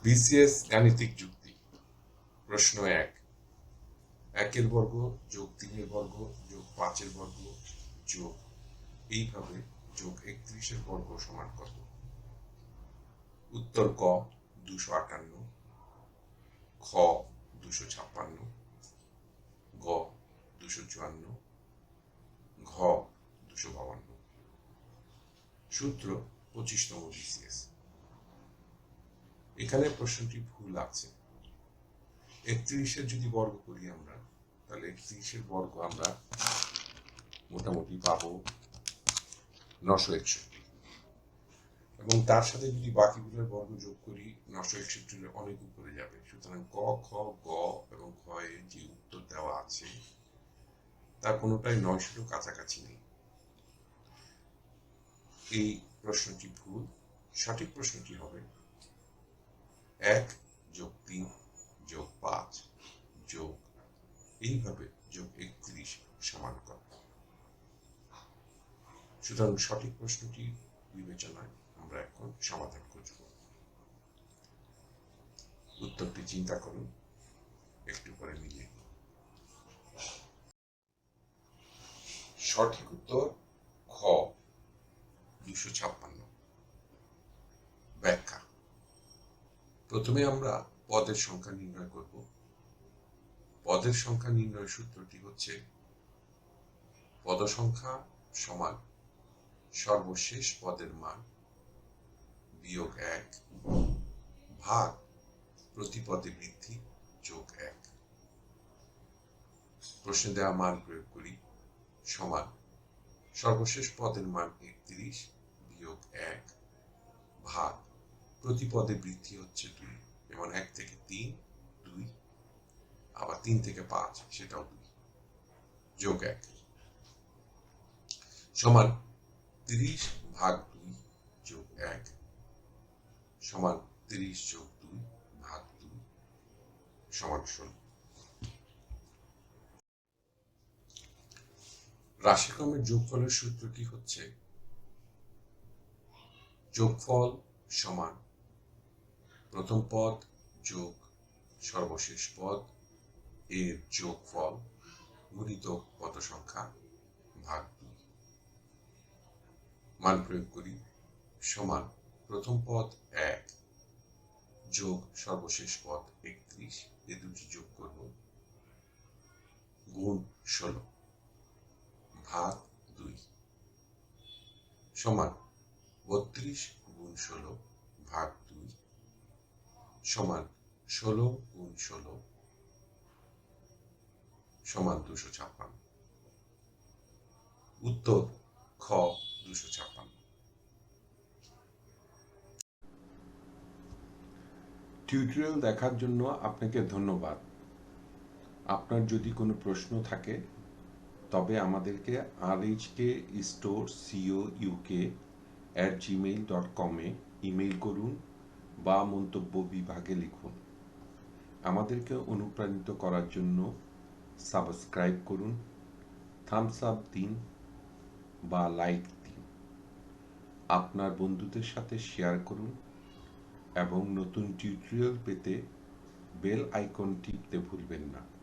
BCS গাণিতিক যুক্তি। প্রশ্ন ১, ১-এর বর্গ যোগ ৩-এর বর্গ যোগ ৫-এর বর্গ যোগ এইভাবে যোগ ৩১-এর বর্গ সমান কত? উত্তর: ক ২৫৮, খ ২৫৬, গ ২৫৪, ঘ ২৫২। সূত্র ২৫তম বিসিএস। এখানে প্রশ্নটি ভুল আছে। ৩১-এর যদি বর্গ করি আমরা, তাহলে ৩১-এর বর্গ আমরা মোটামুটি পাবো ৯৬১, এবং তার সাথে যদি বাকিগুলোর বর্গ যোগ করি ৯৬১-এর অনেক উপরে যাবে। সুতরাং ক, খ, গ এবং ঘ এ যে উত্তর দেওয়া আছে তার কোনোটাই ৯০০ কাছাকাছি নেই। এই প্রশ্নটি ভুল। সঠিক প্রশ্নটি হবে ১ যোগ ৩ যোগ ৫ যোগ এইভাবে যোগ ৩১ সমান কত? সুতরাং সঠিক প্রশ্নটি বিবেচনায় আমরা এখন সমাধান করব। উত্তরটি চিন্তা করুন, একটু পরে মিলিয়ে। সঠিক উত্তর খ ২৫৬। ব্যাখ্যা: প্রথমে আমরা পদের সংখ্যা নির্ণয় করব। পদের সংখ্যা নির্ণয়ের সূত্রটি হচ্ছে পদ সংখ্যা সমান সর্বশেষ পদের মান বিয়োগ ১ ভাগ প্রতি পদে বৃদ্ধি যোগ ১। প্রশ্নে দেওয়া মান প্রয়োগ করি। সমান সর্বশেষ পদের মান ৩১ বিয়োগ ১ ভাগ প্রতি পদে বৃদ্ধি হচ্ছে ২, যেমন ১ থেকে ৩ ২, আবার ৩ থেকে ৫ সেটাও ২, যোগ ১ সমান ৩০ ভাগ ২ যোগ ১ সমান ৩০ যোগ ২ ভাগ ২ সমান ১৬। রাশিক্রমের যোগফলের সূত্রটি হচ্ছে যোগফল সমান প্রথম পদ যোগ সর্বশেষ পদ এর যোগফল গুণিত পদ সংখ্যা ভাগ ২। মান প্রয়োগ করি। সমান প্রথম পদ ১ যোগ সর্বশেষ পদ ৩১, এ দুটি যোগ করব, গুণ ১৬ ভাগ ২ সমান ৩২ গুণ ১৬ ভাগ ২ সমান ১৬ গুণ ১৬ সমান ২৫৬। উত্তর খ ২৫৬। টিউটোরিয়াল দেখার জন্য আপনাকে ধন্যবাদ। আপনার যদি কোনো প্রশ্ন থাকে তবে আমাদেরকে rhkstore.co.uk@gmail.com এ ইমেইল করুন বা মন্তব্য বিভাগে লিখুন। আমাদেরকে অনুপ্রাণিত করার জন্য সাবস্ক্রাইব করুন, থামস আপ দিন বা লাইক দিন। আপনার বন্ধুদের সাথে শেয়ার করুন এবং নতুন টিউটোরিয়াল পেতে বেল আইকন টিপতে ভুলবেন না।